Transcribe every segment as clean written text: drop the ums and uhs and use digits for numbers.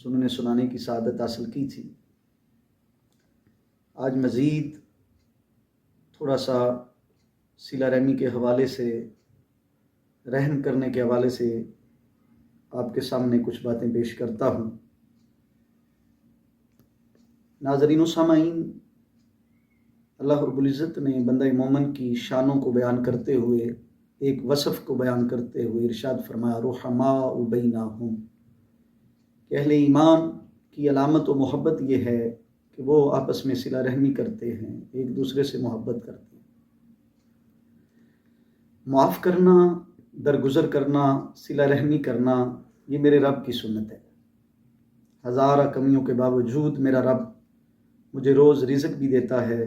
سننے سنانے کی سعادت حاصل کی تھی۔ آج مزید تھوڑا سا صلہ رحمی کے حوالے سے، رحم کرنے کے حوالے سے آپ کے سامنے کچھ باتیں پیش کرتا ہوں۔ ناظرین و سامعین، اللہ رب العزت نے بندہ مومن کی شانوں کو بیان کرتے ہوئے، ایک وصف کو بیان کرتے ہوئے ارشاد فرمایا رحماء بینہم، کہ اہل ایمان کی علامت و محبت یہ ہے کہ وہ آپس میں صلہ رحمی کرتے ہیں، ایک دوسرے سے محبت کرتے ہیں۔ معاف کرنا، درگزر کرنا، صلہ رحمی کرنا، یہ میرے رب کی سنت ہے۔ ہزارہ کمیوں کے باوجود میرا رب مجھے روز رزق بھی دیتا ہے،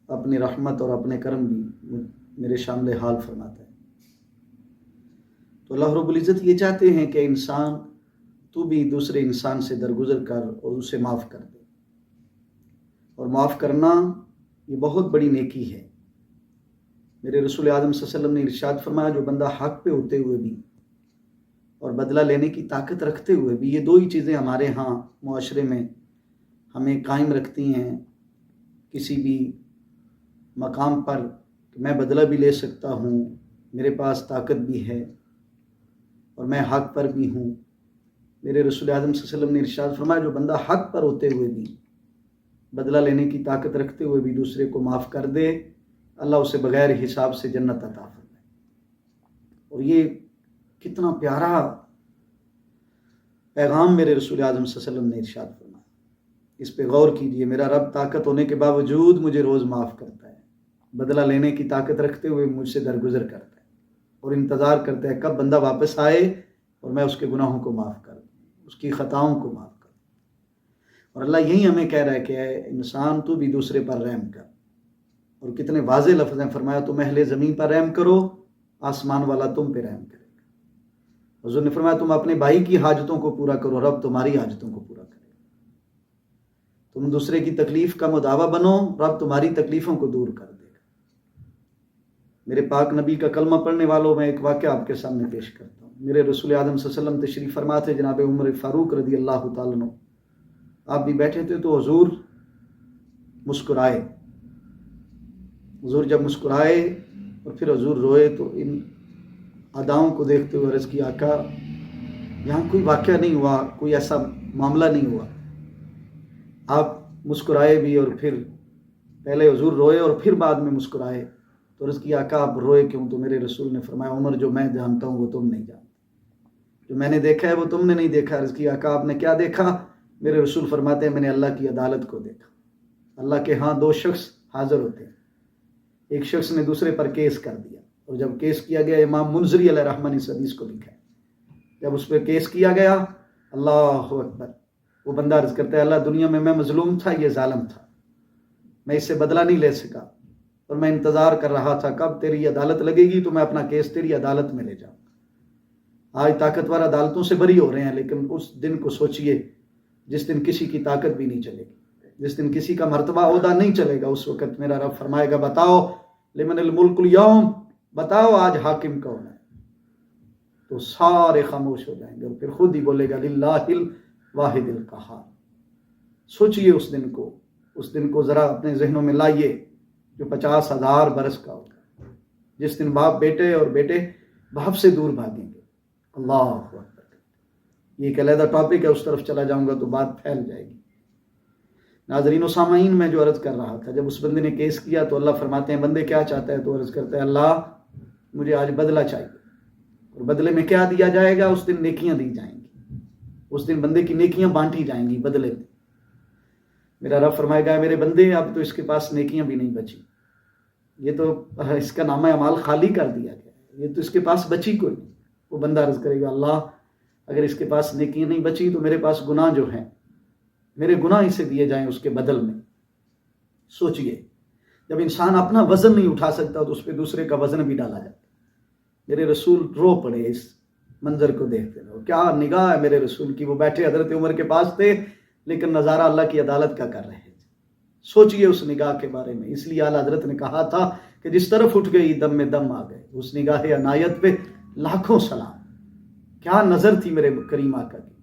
اپنی رحمت اور اپنے کرم بھی میرے شامل حال فرماتا ہے۔ تو اللہ رب العزت یہ چاہتے ہیں کہ انسان تو بھی دوسرے انسان سے درگزر کر اور اسے معاف کر دے، اور معاف کرنا یہ بہت بڑی نیکی ہے۔ میرے رسول اعظم صلی اللہ علیہ وسلم نے ارشاد فرمایا جو بندہ حق پہ ہوتے ہوئے بھی اور بدلہ لینے کی طاقت رکھتے ہوئے بھی، یہ دو ہی چیزیں ہمارے ہاں معاشرے میں ہمیں قائم رکھتی ہیں کسی بھی مقام پر، کہ میں بدلہ بھی لے سکتا ہوں، میرے پاس طاقت بھی ہے اور میں حق پر بھی ہوں۔ میرے رسول اعظم صلی اللہ علیہ وسلم نے ارشاد فرمایا جو بندہ حق پر ہوتے ہوئے بھی، بدلہ لینے کی طاقت رکھتے ہوئے بھی دوسرے کو معاف کر دے، اللہ اسے بغیر حساب سے جنت عطا فرمائے۔ اور یہ کتنا پیارا پیغام میرے رسول اعظم صلی اللہ علیہ وسلم نے ارشاد فرمایا، اس پہ غور کیجئے۔ میرا رب طاقت ہونے کے باوجود مجھے روز معاف کرتا ہے، بدلہ لینے کی طاقت رکھتے ہوئے مجھ سے درگزر کرتا ہے اور انتظار کرتا ہے کب بندہ واپس آئے اور میں اس کے گناہوں کو معاف کر دوں، اس کی خطاؤں کو معاف کر دوں۔ اور اللہ یہی ہمیں کہہ رہا ہے کہ اے انسان تو بھی دوسرے پر رحم کر، اور کتنے واضح لفظ ہیں، فرمایا تم اہل زمین پر رحم کرو، آسمان والا تم پہ رحم کرے گا۔ حضور نے فرمایا تم اپنے بھائی کی حاجتوں کو پورا کرو، رب تمہاری حاجتوں کو پورا کرے گا۔ تم دوسرے کی تکلیف کا مداوا بنو، رب تمہاری تکلیفوں کو دور کر دے گا۔ میرے پاک نبی کا کلمہ پڑھنے والوں میں ایک واقعہ آپ کے سامنے پیش کرتا ہوں۔ میرے رسول اعظم صلی اللہ علیہ وسلم تشریف فرما تھے، جناب عمر فاروق رضی اللہ تعالیٰ عنہ آپ بھی بیٹھے تھے، تو حضور مسکرائے۔ حضور جب مسکرائے اور پھر حضور روئے تو ان اداؤں کو دیکھتے ہوئے عرض کی آقا یہاں کوئی واقعہ نہیں ہوا، کوئی ایسا معاملہ نہیں ہوا، آپ مسکرائے بھی اور پھر پہلے حضور روئے اور پھر بعد میں مسکرائے، تو عرض کی آقا آپ روئے کیوں؟ تو میرے رسول نے فرمایا عمر جو میں جانتا ہوں وہ تم نہیں جانتے، جو میں نے دیکھا ہے وہ تم نے نہیں دیکھا۔ عرض کی آقا آپ نے کیا دیکھا؟ میرے رسول فرماتے ہیں میں نے اللہ کی عدالت کو دیکھا۔ اللہ کے ہاں دو شخص حاضر ہوتے ہیں، ایک شخص نے دوسرے پر کیس کر دیا، اور جب کیس کیا گیا، امام منذری علیہ رحمہ نے اس حدیث کو لکھا ہے، جب اس پہ کیس کیا گیا، اللہ اکبر، وہ بندہ عرض کرتا ہے اللہ دنیا میں مظلوم تھا، یہ ظالم تھا، میں اس سے بدلہ نہیں لے سکا، اور میں انتظار کر رہا تھا کب تیری عدالت لگے گی تو میں اپنا کیس تیری عدالت میں لے جاؤں گا۔ آج طاقتور عدالتوں سے بری ہو رہے ہیں، لیکن اس دن کو سوچئے جس دن کسی کی طاقت بھی نہیں چلے گی، جس دن کسی کا مرتبہ عہدہ نہیں چلے گا، اس وقت میرا رب فرمائے گا بتاؤ لمن الملک اليوم، بتاؤ آج حاکم کون ہے؟ تو سارے خاموش ہو جائیں گے، اور پھر خود ہی بولے گا للہ الواحد القہار۔ سوچئے اس دن کو ذرا اپنے ذہنوں میں لائیے، جو 50,000 برس کا ہوگا، جس دن باپ بیٹے اور بیٹے باپ سے دور بھاگیں گے۔ اللہ اکبر، یہ ایک علیحدہ ٹاپک ہے، اس طرف چلا جاؤں گا تو بات پھیل جائے گی۔ ناظرین و سامعین، میں جو عرض کر رہا تھا، جب اس بندے نے کیس کیا تو اللہ فرماتے ہیں بندے کیا چاہتا ہے؟ تو عرض کرتا ہے اللہ مجھے آج بدلہ چاہیے، اور بدلے میں کیا دیا جائے گا؟ اس دن نیکیاں دی جائیں گی، اس دن بندے کی نیکیاں بانٹی جائیں گی بدلے میں۔ میرا رب فرمائے گا میرے بندے اب تو اس کے پاس نیکیاں بھی نہیں بچی، یہ تو اس کا نامہ اعمال خالی کر دیا گیا، یہ تو اس کے پاس بچی کوئی نہیں۔ وہ بندہ عرض کرے گا اللہ اگر اس کے پاس نیکیاں نہیں بچی تو میرے پاس گناہ جو ہیں، میرے گناہ اسے دیے جائیں اس کے بدل میں۔ سوچئے جب انسان اپنا وزن نہیں اٹھا سکتا تو اس پہ دوسرے کا وزن بھی ڈالا جاتا ہے۔ میرے رسول رو پڑے اس منظر کو دیکھتے رہو، کیا نگاہ ہے میرے رسول کی۔ وہ بیٹھے حضرت عمر کے پاس تھے لیکن نظارہ اللہ کی عدالت کا کر رہے تھے۔ سوچئے اس نگاہ کے بارے میں، اس لیے اعلیٰ حضرت نے کہا تھا کہ جس طرف اٹھ گئی دم میں دم آ گئے، اس نگاہ عنایت پہ لاکھوں سلام۔ کیا نظر تھی میرے کریم آقا کی۔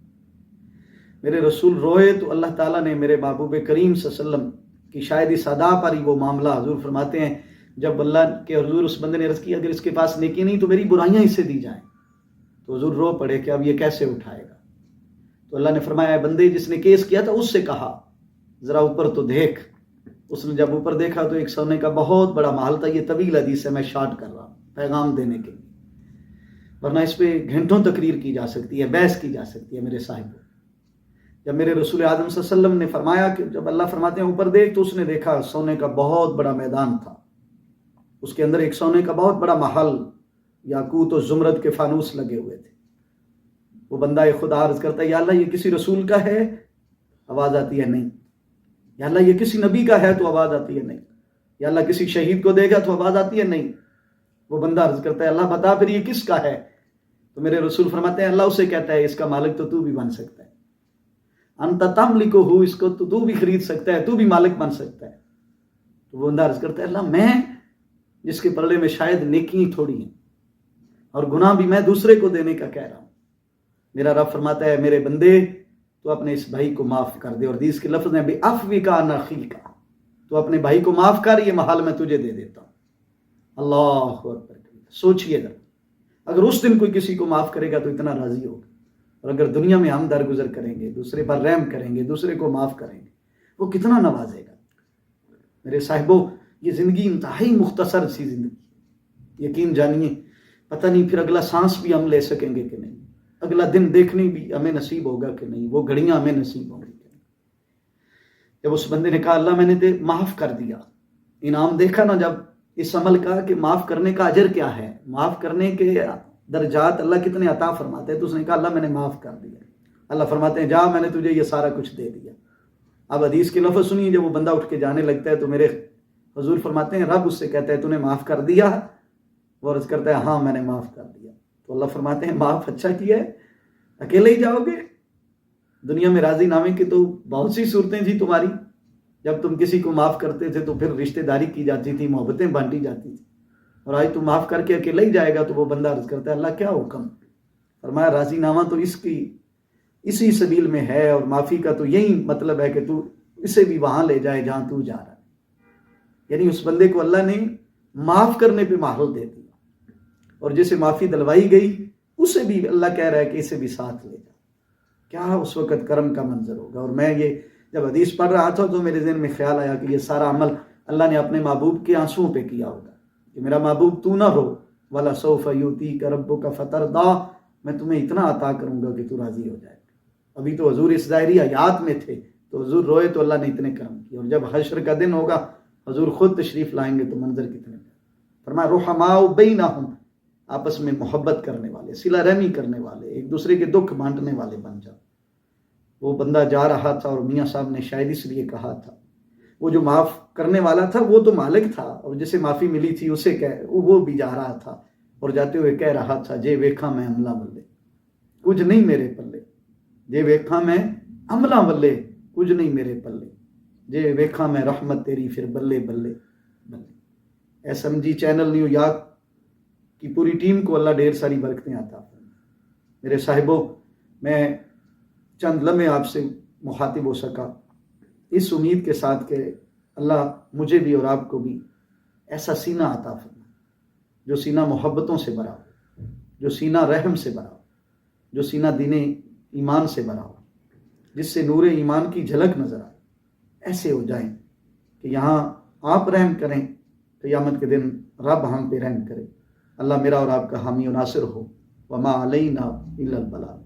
میرے رسول روئے تو اللہ تعالیٰ نے میرے محبوب کریم صلی اللہ علیہ وسلم کی شاید اس ادا پر ہی وہ معاملہ، حضور فرماتے ہیں جب اللہ کے حضور اس بندے نے عرض کی اگر اس کے پاس نیکی نہیں تو میری برائیاں اسے دی جائیں، تو حضور رو پڑے کہ اب یہ کیسے اٹھائے گا؟ تو اللہ نے فرمایا بندے جس نے کیس کیا تھا اس سے کہا ذرا اوپر تو دیکھ۔ اس نے جب اوپر دیکھا تو ایک سونے کا بہت بڑا محل تھا۔ یہ طویل حدیث ہے، میں شارٹ کر رہا ہوں پیغام دینے کے لیے، ورنہ اس پہ گھنٹوں تقریر کی جا سکتی ہے، بحث کی جا سکتی ہے میرے صاحب۔ جب میرے رسول اعظم صلی اللہ علیہ وسلم نے فرمایا کہ جب اللہ فرماتے ہیں اوپر دیکھ، تو اس نے دیکھا سونے کا بہت بڑا میدان تھا، اس کے اندر ایک سونے کا بہت بڑا محل، یاقوت و زمرد کے فانوس لگے ہوئے تھے۔ وہ بندہ خدا عرض کرتا ہے یا اللہ یہ کسی رسول کا ہے؟ آواز آتی ہے نہیں۔ یا اللہ یہ کسی نبی کا ہے؟ تو آواز آتی ہے نہیں۔ یا اللہ کسی شہید کو دے گا؟ تو آواز آتی ہے نہیں۔ وہ بندہ عرض کرتا ہے اللہ بتا پھر یہ کس کا ہے؟ تو میرے رسول فرماتے ہیں اللہ اسے کہتا ہے اس کا مالک تو بھی بن سکتا ہے، انت تملکہ، اس کو تو بھی خرید سکتا ہے، تو بھی مالک بن سکتا ہے۔ تو وہ بندہ عرض کرتا ہے اللہ میں جس کے پلڑے میں شاید نیکی تھوڑی ہیں اور گناہ بھی میں دوسرے کو دینے کا کہہ رہا ہوں، میرا رب فرماتا ہے میرے بندے تو اپنے اس بھائی کو معاف کر دے، اور حدیث کے لفظ ہیں بعفوک عن اخیک، تو اپنے بھائی کو معاف کر، یہ محل میں تجھے دے دیتا ہوں۔ اللہ اکبر، سوچئے گا اگر اس دن کوئی کسی کو معاف کرے گا تو اتنا راضی ہوگا، اور اگر دنیا میں ہم درگزر کریں گے، دوسرے پر رحم کریں گے، دوسرے کو معاف کریں گے، وہ کتنا نوازے گا۔ میرے صاحبوں یہ زندگی انتہائی مختصر سی زندگی، یقین جانیے پتہ نہیں پھر اگلا سانس بھی ہم لے سکیں گے کہ نہیں، اگلا دن دیکھنے بھی ہمیں نصیب ہوگا کہ نہیں، وہ گھڑیاں ہمیں نصیب ہوں گی کہ نہیں۔ جب اس بندے نے کہا اللہ میں نے معاف کر دیا، انعام دیکھا نا جب اس عمل کا کہ معاف کرنے کا اجر کیا ہے، معاف کرنے کے درجات اللہ کتنے عطا فرماتے ہیں، تو اس نے کہا اللہ میں نے معاف کر دیا۔ اللہ فرماتے ہیں جا میں نے تجھے یہ سارا کچھ دے دیا۔ اب حدیث کے لفظ سنیے، جب وہ بندہ اٹھ کے جانے لگتا ہے تو میرے حضور فرماتے ہیں رب اس سے کہتا ہے تو نے معاف کر دیا؟ وہ عرض کرتا ہے ہاں میں نے معاف کر دیا۔ تو اللہ فرماتے ہیں معاف اچھا کیا ہے، اکیلے ہی جاؤ گے؟ دنیا میں راضی نامے کی تو بہت سی صورتیں تھیں تمہاری، جب تم کسی کو معاف کرتے تھے تو پھر رشتہ داری کی جاتی تھی، محبتیں بانٹی جاتی تھی، اور آج تم معاف کر کے اکیلا ہی جائے گا؟ تو وہ بندہ عرض کرتا ہے اللہ کیا حکم؟ فرمایا راضی نامہ تو اسی سبیل میں ہے، اور معافی کا تو یہی مطلب ہے کہ تو اسے بھی وہاں لے جائے جہاں تو جا رہا ہے۔ یعنی اس بندے کو اللہ نے معاف کرنے پہ مہلت دے دیا، اور جسے معافی دلوائی گئی اسے بھی اللہ کہہ رہا ہے کہ اسے بھی ساتھ لے جا۔ کیا اس وقت کرم کا منظر ہوگا۔ اور میں یہ جب حدیث پڑھ رہا تھا تو میرے ذہن میں خیال آیا کہ یہ سارا عمل اللہ نے اپنے محبوب کے آنسوؤں پہ کیا ہوگا کہ میرا محبوب تو نہ رو، وَلَسَوْفَ يُؤْتِيكَ رَبُّكَ فَتَرْضَىٰ، میں تمہیں اتنا عطا کروں گا کہ تو راضی ہو جائے۔ ابھی تو حضور اس ظاہری حیات میں تھے تو حضور روئے تو اللہ نے اتنے کرم کیے، اور جب حشر کا دن ہوگا حضور خود تشریف لائیں گے تو منظر کتنے ہیں۔ فرمایا رحماء بینہم، آپس میں محبت کرنے والے، صلہ رحمی کرنے والے، ایک دوسرے کے دکھ بانٹنے والے بن جاؤ۔ وہ بندہ جا رہا تھا، اور میاں صاحب نے شاید اس لیے کہا تھا، وہ جو معاف کرنے والا تھا وہ تو مالک تھا، اور جسے معافی ملی تھی اسے وہ بھی جا رہا تھا، اور جاتے ہوئے کہہ رہا تھا جے ویکھا میں عملہ بلے کچھ نہیں میرے پلے، جے ویکھا میں عملہ بلے کچھ نہیں میرے پلے، جے ویکھا میں رحمت تیری پھر بلے بلے بلے۔ S M G channel New York کی پوری ٹیم کو اللہ ڈھیر ساری برکتیں عطا فرمائے۔ میرے صاحبوں میں چند لمحے آپ سے مخاطب ہو سکا اس امید کے ساتھ کہ اللہ مجھے بھی اور آپ کو بھی ایسا سینہ عطا فرمائے جو سینہ محبتوں سے بھرا ہو، جو سینہ رحم سے بھرا ہو، جو سینہ دین ایمان سے بھرا ہو، جس سے نور ایمان کی جھلک نظر آئے۔ ایسے ہو جائیں کہ یہاں آپ رحم کریں، قیامت کے دن رب ہم پہ رحم کرے۔ اللہ میرا اور آپ کا حامی و ناصر ہو۔ وما علینا الا البلاغ۔